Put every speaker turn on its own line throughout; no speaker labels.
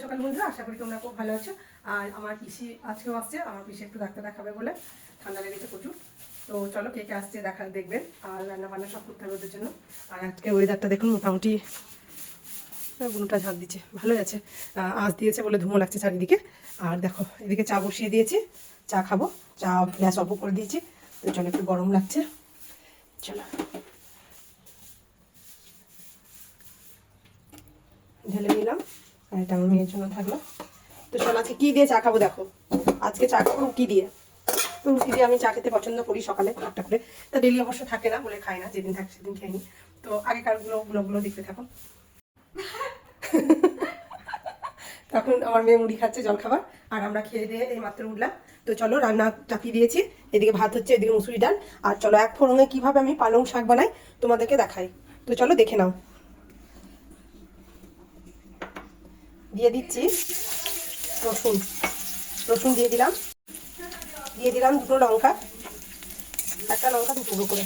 সকাল বন্ধুরা, আশা করি তোমরা খুব ভালো আছো। আর আমার পিসি আজকেও আসছে, আমার পিসি একটু ডাক্তার দেখাবে বলে ঠান্ডা লেগেছে প্রচুর। তো চলো কে কে আসছে দেখবেন। আর রান্না বান্না সব করতে হবে ওদের জন্য। আর আজকে ওয়েদারটা দেখুন, মোটামুটি গুনটা ঝাঁক দিচ্ছে, ভালোই আছে। আঁচ দিয়েছে বলে ধুমো লাগছে চারিদিকে। আর দেখো এদিকে চা বসিয়ে দিয়েছি, চা খাবো। চা গ্যাস অল্প করে দিয়েছি, তো চলো একটু গরম লাগছে। চলো ঢেলে নিলাম, আর এটা আমার মেয়ের জন্য থাকলো। তো চল আজকে কী দিয়ে চা খাবো দেখো। আজকে চা খাবো রুটি দিয়ে। তো রুটি দিয়ে আমি চা খেতে পছন্দ করি সকালে একটা করে। তা ডেলি অবশ্য থাকে না বলে খাই না, যেদিন থাকে সেদিন খাইনি। তো আগেকার গুলো দেখতে থাকো। তখন আমার মেয়ে মুড়ি খাচ্ছে জল খাবার, আর আমরা খেয়ে দিয়ে এই মাত্র উঠলাম। তো চলো রান্না চাপিয়ে দিয়েছি, এদিকে ভাত হচ্ছে, এদিকে মুসুরি ডাল। আর চলো এক ফোড়নে কিভাবে আমি পালং শাক বানাই তোমাদেরকে দেখাই। তো চলো দেখে নাও। দিয়ে দিচ্ছি রসুন, রসুন দিয়ে দিলাম। দিয়ে দিলাম দুটো লঙ্কা, একটা লঙ্কা দুটো করে।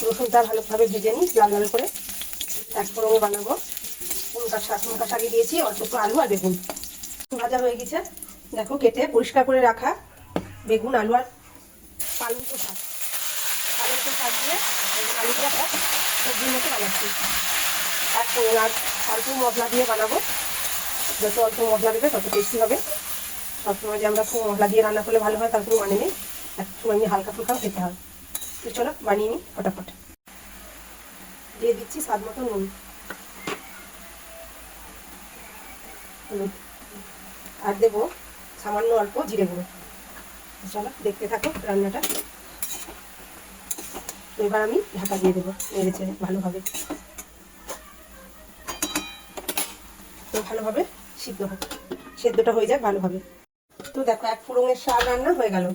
রসুনটা ভালোভাবে ভেজে নিই লাল লাল করে। এক ফোড়নে বানাবো। মুনকা শাকে দিয়েছি অল্প একটু আলু আর বেগুন। ভাজা হয়ে গেছে, দেখো কেটে পরিষ্কার করে রাখা বেগুন, আলু আর পালং শাক। শাক দিয়ে আলুটা এক সবজির মতো বানাচ্ছি। এক ফোড়ন আর অল্প মশলা দিয়ে বানাবো। যত অল্প মশলা দেবে তত টেস্টি হবে। সবসময় যে আমরা খুব মশলা দিয়ে রান্না করলে ভালো হয় তার কোনো মানে নেই, এক সময় হালকা ফুলকাও খেতে হয়। তো চলো বানিয়ে নিই ফটাফট। দিয়ে দিচ্ছি স্বাদ মতো নুন, আর দেবো সামান্য অল্প জিরে গুঁড়ো। চলো দেখতে থাকো রান্নাটা। তো এবার আমি ঢাকা দিয়ে দেবো নেড়ে চেড়ে ভালোভাবে। তো ভালোভাবে সেদ্ধটা হয়ে যাক ভালোভাবে। তো দেখো এক ফোড়নের শাক রান্না হয়ে গেল,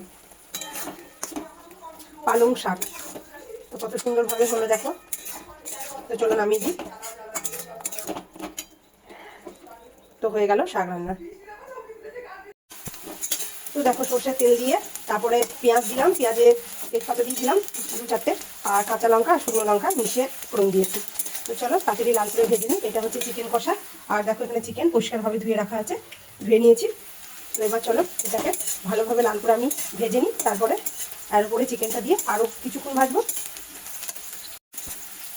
পালং শাক। তো কত সুন্দরভাবে হলো দেখো। তো চলো নামিয়ে দিই। তো হয়ে গেল শাক রান্না। তো দেখো সর্ষের তেল দিয়ে তারপরে পেঁয়াজ দিলাম, পেঁয়াজে তেজপাতা দিয়ে দিলাম 2-4টে, আর কাঁচা লঙ্কা আর শুকনো লঙ্কা মিশিয়ে ফোড়ন দিয়েছি। তো চলো তাড়াতাড়ি লাল করে ভেজে নিই। এটা হচ্ছে চিকেন কষা। আর দেখো এখানে চিকেন পরিষ্কারভাবে ধুয়ে রাখা আছে, ধুয়ে নিয়েছি। তো এবার চলো এটাকে ভালোভাবে লাল করে আমি ভেজে নিই। তারপরে এর উপরে চিকেনটা দিয়ে আরও কিছুক্ষণ ভাজবো।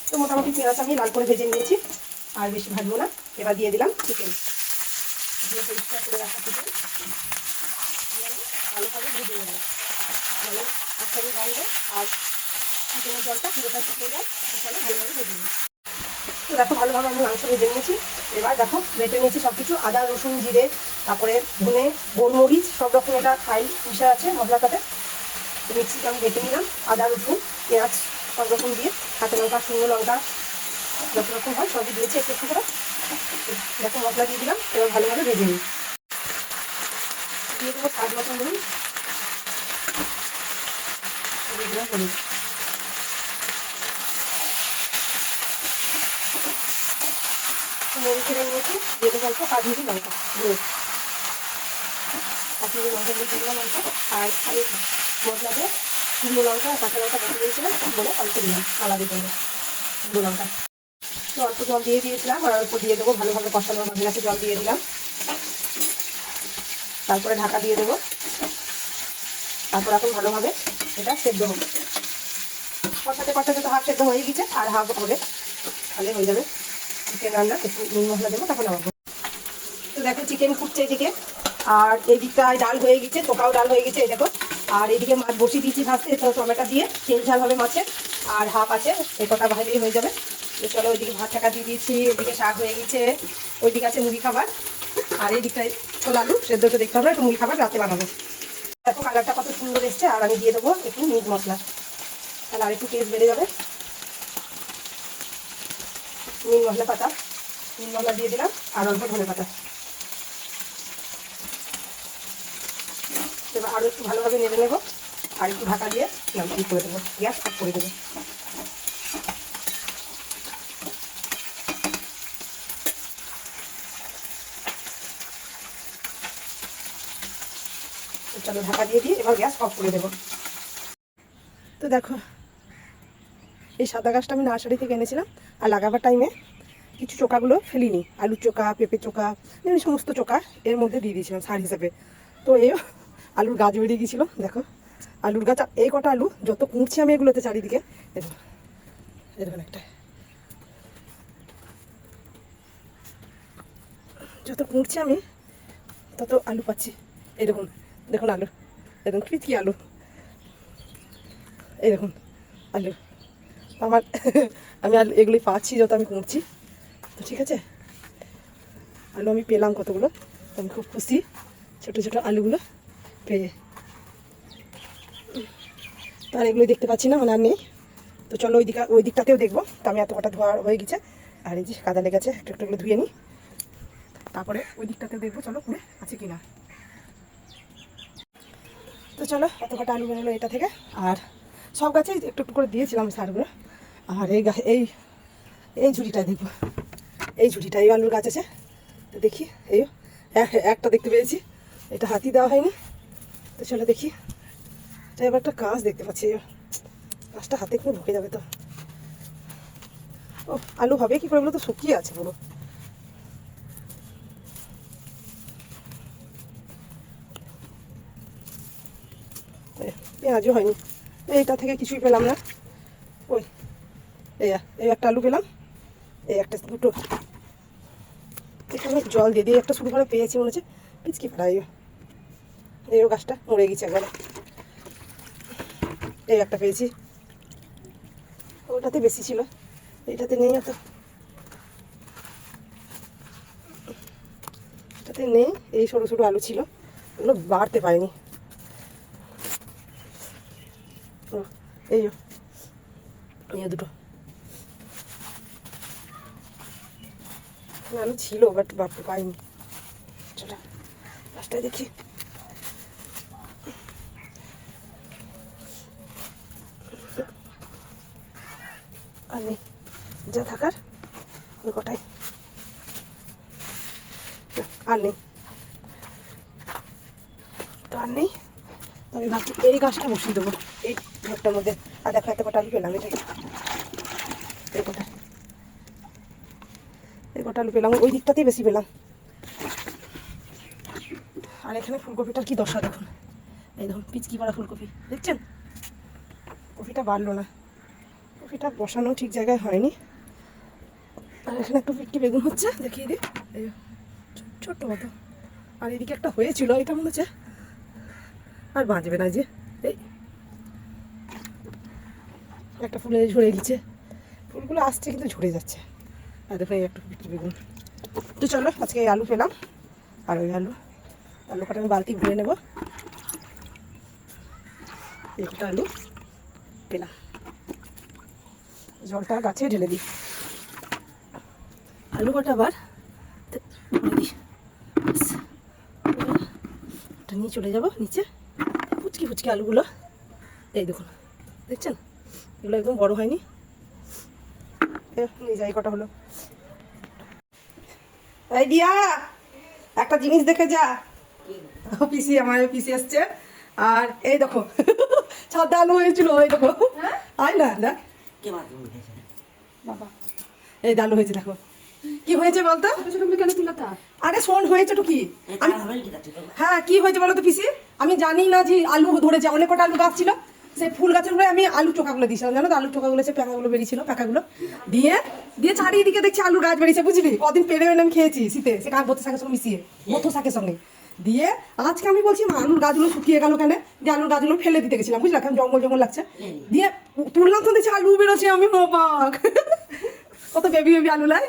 তো মোটামুটি পেঁয়াজ আমি লাল করে ভেজে নিয়েছি, আর বেশি ভাজবো না। এবার দিয়ে দিলাম চিকেন, দিয়ে পরিষ্কার করে রাখা চিকেন ভালোভাবে ভেজে নেবো। মানে একসাথে গন্ধ আর চিকেনের জলটা পুরোটা শুকিয়ে যায়, তাহলে ভালোভাবে ভেজে নিই। তো দেখো ভালোভাবে আমি মাংস ভেজে নিয়েছি। এবার দেখো বেটে নিয়েছি সব কিছু, আদা রসুন জিরে, তারপরে ধনে গোলমরিচ সব রকম এটা ফাইল মিশে আছে মশলাটাতে। মিক্সিতে আমি বেটে নিলাম আদা রসুন পেঁয়াজ সব রকম দিয়ে, কাঁচা লঙ্কা শুকনো লঙ্কা যত রকম হয় সবই দিয়েছি একটু একটু করে। দেখো মশলা দিয়ে দিলাম, এবার ভালোভাবে ভেজে নিই। দিয়ে দেবো স্বাদ মতো নুন, দিয়ে দিলাম হলুদ। নেড়ে ছেড়ে নিয়েছি, দিয়ে দেবো অল্প কাশ্মীরি লঙ্কা গুঁড়ো। কাশ্মীরি লঙ্কা দিয়ে দিলাম অল্প, আর খালি মশলাতে শুকনো লঙ্কা আর কাঁচা লঙ্কা বেটে দিয়েছিলাম বলে অল্প দিলাম আলাদা জন্য শুকনো লঙ্কা। তো অল্প জল দিয়ে দিয়েছিলাম, আর অল্প দিয়ে দেবো ভালোভাবে কষানোর মধ্যে গেছে, জল দিয়ে দিলাম। তারপরে ঢাকা দিয়ে দেবো। তারপর এখন ভালোভাবে এটা সেদ্ধ হবে। কষাতে কষাতে তো হাফ সেদ্ধ হয়ে গেছে, আর হাফ হবে, তাহলে হয়ে যাবে চিকেন রান্না। একটু নুন মশলা দেবো, তখন নামাবো। তো দেখো চিকেন ফুটছে এদিকে, আর এই দিকটায় ডাল হয়ে গেছে, তোকাও ডাল হয়ে গেছে এই দেখো। আর এইদিকে মাছ বসিয়ে দিয়েছি ভাজতে, তো টমেটো দিয়ে তেল ঝাল হবে মাছের, আর হাফ আছে এই কটা ভাজলেই হয়ে যাবে। তো চলো ওইদিকে ভাত টাকা দিয়ে দিয়েছি, ওইদিকে শাক হয়ে গেছে, ওইদিকে আছে মুড়ি খাবার, আর এই দিকটায় ছোল আলু সেদ্ধটা দেখতে হবে, একটু মুড়ি খাবার রাতে বানাবো। দেখো কালারটা কত সুন্দর এসছে। আর আমি দিয়ে দেবো একটু মিট মশলা, তাহলে আর একটু টেস্ট বেড়ে যাবে। মিট মশলা পাতা, মিট মশলা দিয়ে দিলাম, আর অল্প ধনে পাতা। এবার আরও একটু ভালোভাবে নেড়ে নেবো, আর একটু ঢাকা দিয়ে নামটি করে দেবো, গ্যাস অফ করে দেবো। চলো ঢাকা দিয়ে দিয়ে এবার গ্যাস অফ করে দেবো। তো দেখো এই সাদা গাছটা আমি নার্সারি থেকে এনেছিলাম, আর লাগাবার টাইমে কিছু চোকাগুলো ফেলিনি, আলুর চোকা, পেঁপে চোকা, এমনি সমস্ত চোকা এর মধ্যে দিয়ে দিয়েছিলাম সার হিসেবে। তো এই আলুর গাছ বেরিয়ে গিয়েছিলো, দেখো আলুর গাছ। এই কটা আলু যত কুঁড়ছি আমি এগুলোতে চারিদিকে, দেখো এরকম একটা, যত কুঁড়ছি আমি তত আলু পাচ্ছি। এই দেখুন, দেখুন আলু, এরকম কি আলু, এই দেখুন আলু আমার আমি আলু এগুলোই পাচ্ছি যত আমি কুঁড়ছি। তো ঠিক আছে, আলু আমি পেলাম কতগুলো, আমি খুব খুশি ছোটো ছোটো আলুগুলো পেয়ে। তো আর এগুলোই দেখতে পাচ্ছি না, মানে আর নেই। তো চলো ওই দিকটাতেও দেখবো। তো আমি এত কটা ধোয়া হয়ে গেছে, আর এই যে কাদা লেগেছে, একটু একটু ধুয়ে নিই, তারপরে ওই দিকটাতেও দেখবো চলো পুরে আছে কি না। তো চলো এত কটা আলু বেরোলো এটা থেকে, আর সব গাছে একটু একটু করে দিয়েছিলাম সারগুলো। আর এই এই ঝুড়িটায় দেখবো, এই ঝুড়িটা এই আলুর গাছ আছে, তো দেখি এই একটা দেখতে পেয়েছি, এটা হাতি দেওয়া হয়নি। তো চলো দেখি, এটা এবার একটা গাছ দেখতে পাচ্ছি, গাছটা হাতে একটু ঢুকে যাবে তো। ও আলু হবে কি করে, এগুলো তো শুকিয়ে আছে পুরো। পেঁয়াজও হয়নি, এইটা থেকে কিছুই পেলাম না। ওই এই একটা আলু পেলাম, এই একটা দুটো, এখানে জল দিয়ে দিয়ে একটা শুরু করে পেয়েছি মনে হচ্ছে পিচকি ফেলাই। এই গাছটা মরে গেছে একবারে। এই একটা পেয়েছি, ওটাতে বেশি ছিল, এইটাতে নেই এত, এটাতে নেই। এই সরু সরু আলু ছিল, ওগুলো বাড়তে পারেনি। ও এই দুটো আলু ছিল, বাট বাড়তে পারিনি। চলো গাছটায় দেখি, আর নেই, যা থাকার ওই কটাই, আর নেই। তো আর নেই, তো আমি ভাবছি এই গাছটা বসিয়ে দেবো এই ঘরটার মধ্যে। আর দেখো এত কটা আলু পেলাম, এটাই এই কটা আলু পেলাম, ওই দিকটাতেই বেশি পেলাম। আর এখানে ফুলকপিটার কি দশা দেখুন, এই দেখুন পিচকি পাড়া ফুলকপি, দেখছেন? কপিটা বাড়লো না, কপিটা বসানো ঠিক জায়গায় হয়নি। আর এখানে একটু পিটকি বেগুন হচ্ছে, দেখিয়ে দিই, এই ছোট্ট মতো। আর এদিকে একটা হয়েছিল, এটা মনে হচ্ছে আর বাঁচবে না, যে এই একটা ফুলে ঝরে গেছে, ফুলগুলো আসছে কিন্তু ঝরে যাচ্ছে। আর দেখুন এই একটু পিটকি বেগুন। তো চলো আজকে এই আলু পেলাম, আর ওই আলু কাটা আমি বালতি ভরে নেব। একটা আলু পেলাম, জলটা গাছে ঢেলে দিই, আলু কাটা আবার ভরে দিই, ওটা নিয়ে চলে যাবো নিচে। ফুচকি ফুচকি আলুগুলো এই দেখুন, দেখছেন এগুলো একদম বড় হয়নি, নিয়ে যাই কটা হলো। এই দিয়া একটা জিনিস দেখে যা, পিসি আমার পিসি আসছে। আর এই দেখো ছাদে আলু হয়েছিল, এই দেখো আয় না দেখ বাবা, এই আলু হয়েছে, দেখো কি হয়েছে বলতো। আরে শোন হয়েছে তো কি, হ্যাঁ কি হয়েছে বলো তো পিসি, আমি জানি না যে আলু ধরেছে, অনেক কটা আলু গাছ ছিল, সেই ফুল গাছের উপরে আমি আলু চোকাগুলো দিয়েছিলাম, জানো তো আলু চোকাগুলো সে প্যাকাগুলো বেরিয়েছিল, প্যাকাগুলো দিয়ে দিয়ে চারিদিকে দেখছি আলু গাছ বেরিয়েছে, বুঝলি? কদিন পেরে আমি খেয়েছি শীতে, সে কাক বতো শাকের সঙ্গে মিশিয়ে, বতো শাকের সঙ্গে দিয়ে। আজকে আমি বলছি আলুর গাছগুলো শুকিয়ে গেল কেন, দিয়ে আলুর গাছগুলো ফেলে দিতে গেছিলাম, বুঝলাম কেমন জঙ্গল জঙ্গল লাগছে, দিয়ে তুললাম তো দেখছি আলু বেরোচ্ছে, আমি অবাক। কত বেবি বেবি আলু লাই,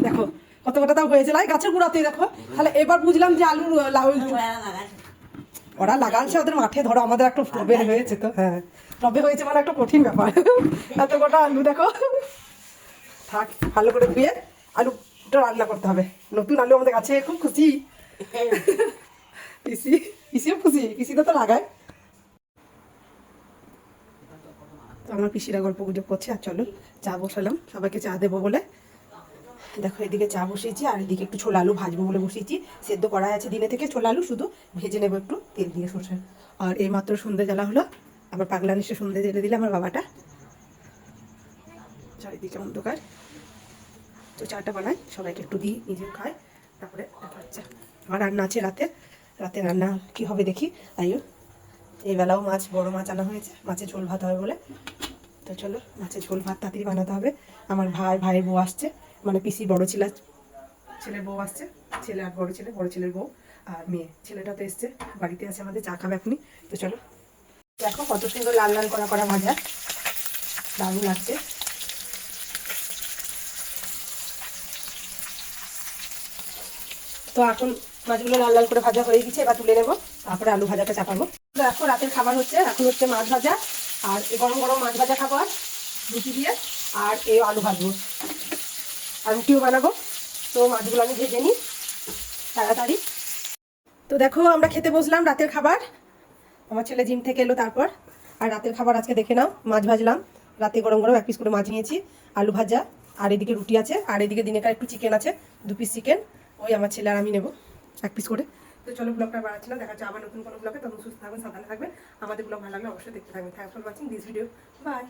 দেখো কত কটা তাও হয়েছে লাই গাছের গোড়াতেই, দেখো। তাহলে এবার বুঝলাম যে আলু ওরা লাগানছে ওদের মাঠে, ধরো আমাদের একটা টবে হয়েছে, তো হ্যাঁ টবে হয়েছে মানে একটা কঠিন ব্যাপার। এত কটা আলু দেখো, থাক ভালো করে ধুয়ে আলুটা রান্না করতে হবে। নতুন আলু আমাদের কাছে, খুব খুশি পিসিও খুশি, পিসিটা তো লাগায়। তো আমার পিসিরা গল্প গুজব করছে, আর চলো চা বসালাম সবাইকে চা দেবো বলে। দেখো এদিকে চা বসিয়েছি, আর এদিকে একটু ছোলা আলু ভাজবো বলে বসিয়েছি, সেদ্ধ করা আছে দিনে থেকে ছোলা আলু, শুধু ভেজে নেবো একটু তেল দিয়ে সরষে। আর এই মাত্র সন্ধ্যে জ্বালা হলো, আবার পাগলা নিশ্চয় সন্ধ্যে জেলে দিলে আমার বাবাটা, চারিদিকে অন্ধকার। তো চাটা বানাই, সবাইকে একটু দিই, নিজেও খাই, তারপরে দেখা হচ্ছে। আমার রান্না আছে রাতে রান্না কি হবে দেখি। তাই এই বেলাও মাছ, বড় মাছ আনা হয়েছে, মাছের ঝোল ভাত হবে বলে। তো চলো মাছের ঝোল ভাত তাড়াতাড়ি বানাতে হবে। আমার ভাইয়ের বউ আসছে, মানে পিসি বড় ছেলের বউ আসছে, ছেলে আর বড় ছেলের বউ আর মেয়ে, ছেলেটা তো এসছে, বাড়িতে আছে আমাদের, চা খাবে এখনই। তো চলো, দেখো কত সুন্দর লাল লাল করা ভাজা, দারুণ লাগছে। তো এখন মাছগুলো লাল লাল করে ভাজা হয়ে গেছে, এবার তুলে নেবো, তারপরে আলু ভাজাটা চাপাবো। তো এখন রাতের খাবার হচ্ছে, এখন হচ্ছে মাছ ভাজা, আর এই গরম গরম মাছ ভাজা খাবো আর রুটি দিয়ে, আর এই আলু ভাজবো আর রুটিও বানাবো। তো মাছগুলো আমি ভেজে নিই তাড়াতাড়ি। তো দেখো আমরা খেতে বসলাম রাতের খাবার, আমার ছেলে জিম থেকে এলো তারপর। আর রাতের খাবার আজকে দেখে নাও, মাছ ভাজলাম, রাতে গরম গরম 1 পিস করে মাছ নিয়েছি, আলু ভাজা, আর এদিকে রুটি আছে, আর এদিকে দিনেকার একটু চিকেন আছে, 2 পিস চিকেন, ওই আমার ছেলে আর আমি নেবো 1 পিস করে। তো চলো ব্লগটা বাড়াচ্ছি না, দেখা যাচ্ছে আবার নতুন কোনো ব্লগে, তখন সুস্থ থাকবেন, সাবধানে থাকবেন। আমাদের ব্লগ ভালো লাগলে অবশ্যই দেখতে থাকবেন। Thanks for watching this video, by.